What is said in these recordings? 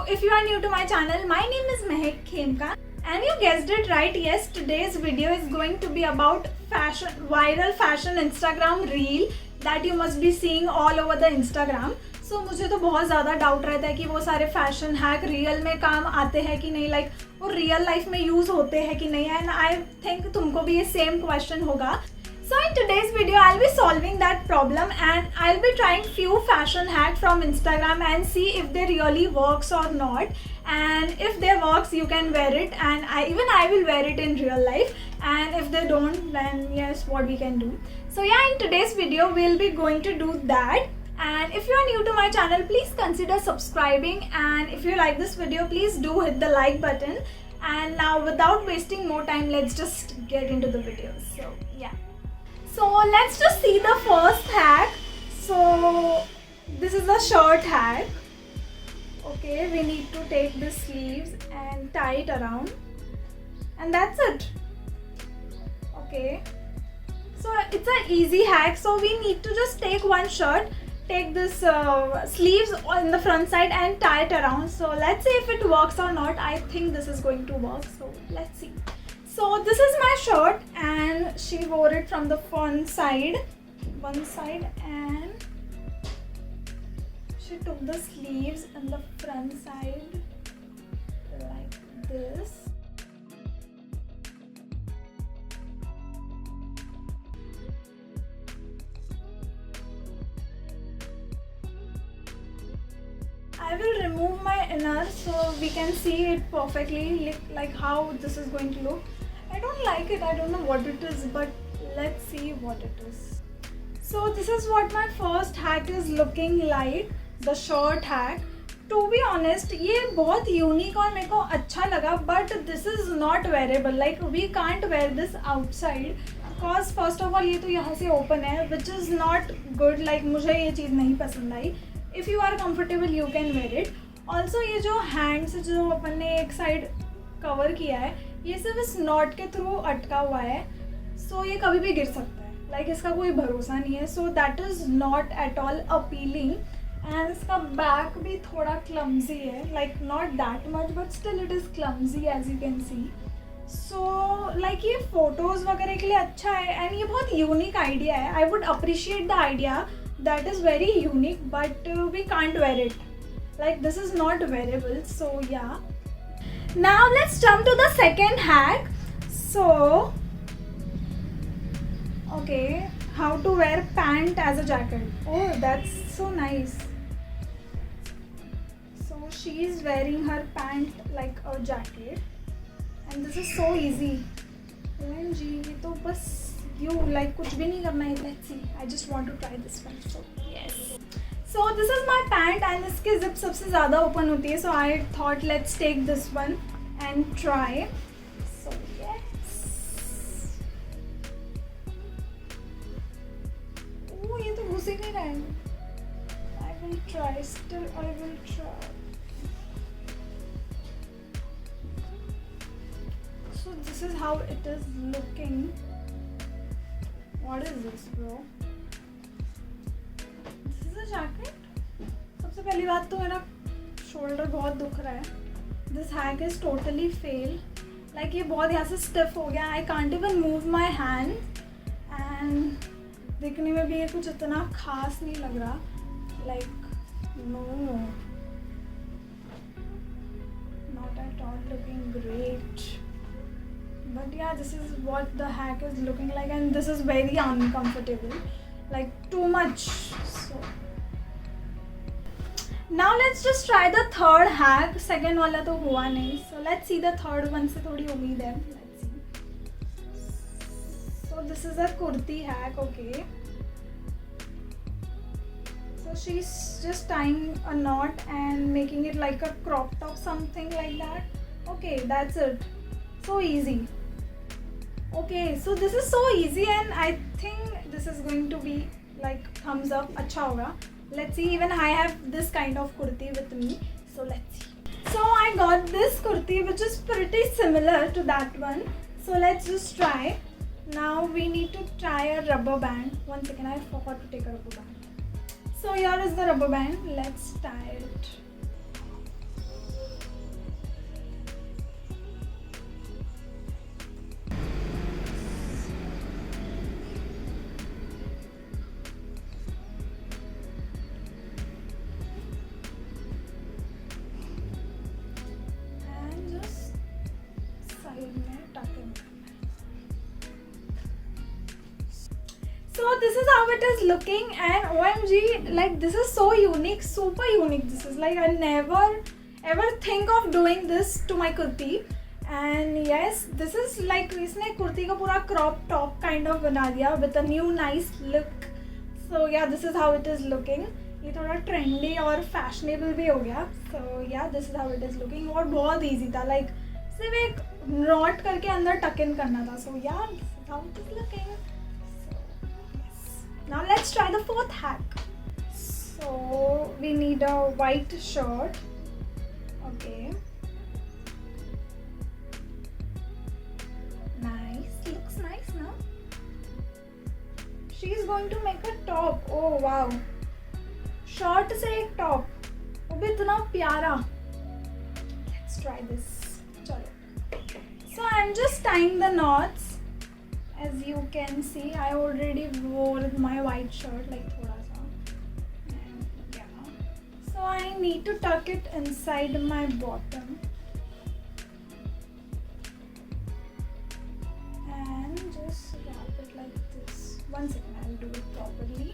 if you are new to my channel, my name is Mehek Khemka and you guessed it right. Yes, today's video is going to be about viral fashion Instagram reel that you must be seeing all over the Instagram. So मुझे तो बहुत ज़्यादा doubt रहता है कि वो सारे fashion hack real में काम आते हैं कि नहीं, लाइक वो रियल लाइफ में यूज़ होते हैं कि नहीं. एंड आई थिंक तुमको भी ये सेम क्वेश्चन होगा. So in today's video, I'll be solving that problem and I'll be trying few fashion hacks from Instagram and see if they really works or not. And if they works, you can wear it, and I will wear it in real life. And if they don't, then yes, what we can do. So yeah, in today's video, we'll be going to do that. And if you are new to my channel, please consider subscribing. And if you like this video, please do hit the like button. And now, without wasting more time, let's just get into the video. So yeah. So let's just see the first hack. So this is the shirt hack. Okay, we need to take the sleeves and tie it around, and that's it. Okay, so it's an easy hack. So we need to just take one shirt, take this sleeves on the front side and tie it around. So let's see if it works or not. I think this is going to work. So let's see. So this is my shirt and she wore it from the front side, one side, and she took the sleeves and the front side like this. I will remove my inner so we can see it perfectly, like how this is going to look. I don't like it, I don't know what it is, but let's see what it is. So this is what my first hack is looking like, the shirt hack. To be honest, ये बहुत unique और मेरे को अच्छा लगा, but this is not wearable. Like we can't wear this outside because first of all ये तो यहाँ से open है, which is not good. Like मुझे ये चीज़ नहीं पसंद आई. If you are comfortable, you can wear it. Also ये जो hands जो अपन ने एक side cover किया है, ये सिर्फ इस नॉट के थ्रू अटका हुआ है. सो ये कभी भी गिर सकता है, लाइक इसका कोई भरोसा नहीं है. So that is not at all appealing. And इसका बैक भी थोड़ा क्लमजी है, like not that much but still it is clumsy as you can see. So like ये फोटोज़ वगैरह के लिए अच्छा है एंड ये बहुत यूनिक आइडिया है. I would appreciate the idea, that is very unique, but we can't wear it. Like this is not wearable. So yeah, now let's jump to the second hack. So okay, how to wear pant as a jacket. Oh, that's so nice. So she is wearing her pant like a jacket and this is so easy. OMG, ये तो बस you like कुछ भी नहीं करना है. Let's see, I just want to try this one. So yes. So this is my pant and इसकी zip सबसे ज़्यादा open होती है. So I thought let's take this one and try. So yes. Oh, ये तो घुस ही नहीं रहा है. I will try. Still I will try. So this is how it is looking. What is this, bro? Jacket. सबसे पहली बात तो मेरा शोल्डर बहुत दुख रहा है. This hack is totally fail. Like ये बहुत यहाँ से स्टिफ हो गया. I can't even move my hand and दिखने में भी ये कुछ इतना खास नहीं लग रहा. Like no, not at all looking great. But yeah, this is what the hack is looking like and this is very uncomfortable, like too much. So now let's just try the third hack. Second वाला तो हुआ नहीं. So let's see the third one से थोड़ी उम्मीद है. Let's see. So this is a kurti hack. Okay. So she's just tying a knot and making it like a crop top, something like that. Okay, that's it. So easy. Okay, so this is so easy and I think this is going to be like thumbs up. अच्छा होगा. Let's see. Even I have this kind of kurti with me. So let's see. So I got this kurti which is pretty similar to that one. So let's just try. Now we need to tie a rubber band. One second, I forgot to take a rubber band. So here is the rubber band. Let's tie it. So this is how it is looking, and OMG, like this is so unique, super unique. This is like I never ever think of doing this to my kurti. And yes, this is like इसने kurti का पूरा crop top kind of बना दिया with a new nice look. So yeah, this is how it is looking. ये थोड़ा trendy और fashionable भी हो गया. So yeah, this is how it is looking. और बहुत easy था, like सिर्फ एक knot करके अंदर tuck in करना था. So yeah, this is how it is looking. Now let's try the fourth hack. So we need a white shirt. Okay. Nice. Looks nice now. She is going to make a top. Oh wow. Shirt से एक top. वो भी इतना प्यारा. Let's try this. चलो. So I'm just tying the knots. As you can see, I already wore my white shirt like thoda sa, and yeah, so I need to tuck it inside my bottom and just wrap it like this. One second, I'll do it properly.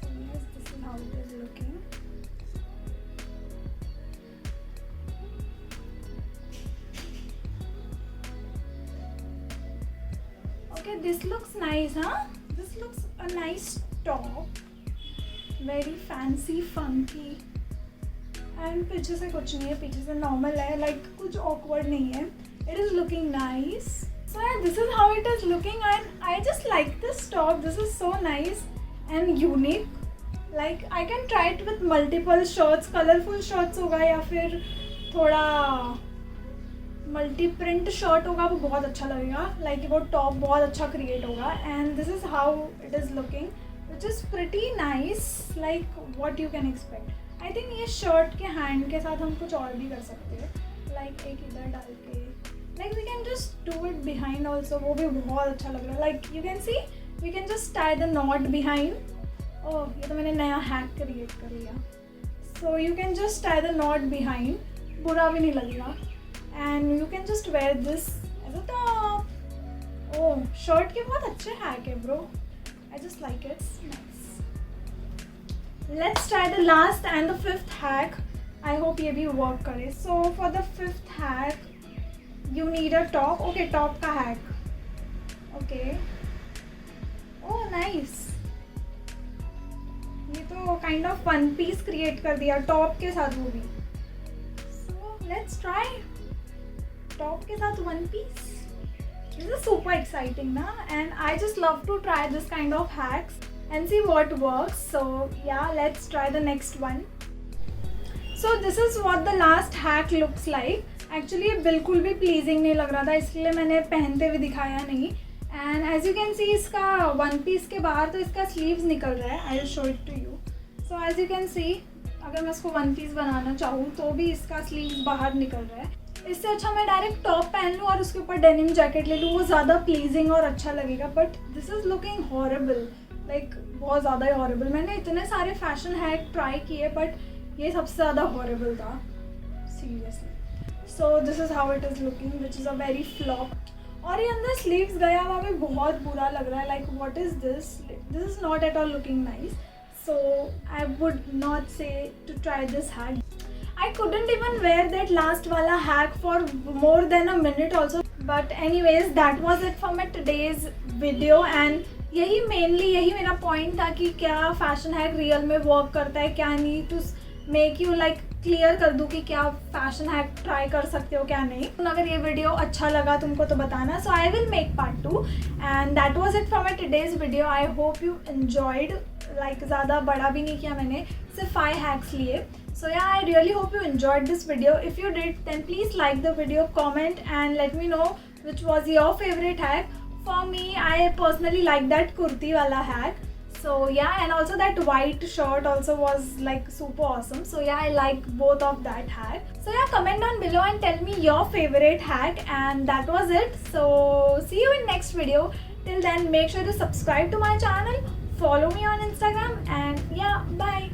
So yes, this is how it is looking. Okay, this looks nice, huh? This looks a nice top, very fancy, funky. And पीछे से कुछ नहीं है, पीछे से normal है, like कुछ awkward नहीं है. It is looking nice. So yeah, this is how it is looking, and I just like this top. This is so nice and unique. Like I can try it with multiple shirts, colorful shirts होगा या फिर थोड़ा multi print shirt होगा, वो बहुत अच्छा लगेगा. Like वो टॉप बहुत अच्छा क्रिएट होगा. And this is how it is looking, which is pretty nice, like what you can expect. I think ये शर्ट के हैंड के साथ हम कुछ और भी कर सकते हैं, लाइक एक इधर डाल के, like we can just do it behind also. वो भी बहुत अच्छा लग रहा है. Like you can see we can just tie the knot behind. Oh, ये तो मैंने नया हैक क्रिएट कर लिया. So you can just tie the knot behind, बुरा भी नहीं लगेगा. And you can just wear this as a top. Oh, shirt के बहुत अच्छे hack है bro. I just like it. It's nice. Let's try the last and the fifth hack. I hope ये भी work करे. So for the fifth hack, you need a top. Okay, top का hack. Okay. Oh, nice. ये तो kind of one piece create कर दिया top के साथ वो भी. So let's try. टॉप के साथ one piece. This is super exciting na, and I just love to try this kind of hacks and see what works. So yeah, let's try the next one. So this is what the last hack looks like. Actually ये बिल्कुल भी pleasing नहीं लग रहा था, इसलिए मैंने पहनते हुए दिखाया नहीं. And as you can see, इसका वन पीस के बाहर तो इसका स्लीव्स निकल रहा है. I will show it to you. So as you can see, अगर मैं इसको वन पीस बनाना चाहूँ तो भी इसका स्लीव्स बाहर निकल रहा है. इससे अच्छा मैं डायरेक्ट टॉप पहन लूँ और उसके ऊपर डेनिम जैकेट ले लूँ, वो ज़्यादा प्लीजिंग और अच्छा लगेगा. But this is looking horrible, like बहुत ज़्यादा ही हॉरेबल. मैंने इतने सारे फैशन हैक ट्राई किए बट ये सबसे ज़्यादा हॉरेबल था, seriously. So this is how it is looking, which is a very flop. और ये अंदर स्लीव्स गया हुआ भी बहुत बुरा लग रहा है. Like what is this? This is not at all looking nice. So I would not say to try this hack. I couldn't even wear that last wala hack for more than a minute also. But anyways, that was it for my today's video. And यही मेरा point था कि क्या fashion hack real में work करता है, क्या नहीं, to make you like clear कर दूँ कि क्या fashion hack try कर सकते हो क्या नहीं. अगर ये video अच्छा लगा तुमको तो बताना. So I will make part 2. And that was it for my today's video. I hope you enjoyed. Like ज़्यादा बड़ा भी नहीं किया मैंने, सिर्फ 5 hacks लिए. So yeah, I really hope you enjoyed this video. If you did, then please like the video, comment and let me know which was your favorite hack. For me, I personally like that kurti wala hack. So yeah, and also that white shirt also was like super awesome. So yeah, I like both of that hack. So yeah, comment down below and tell me your favorite hack. And that was it. So see you in next video. Till then, make sure to subscribe to my channel, follow me on Instagram, and yeah, bye.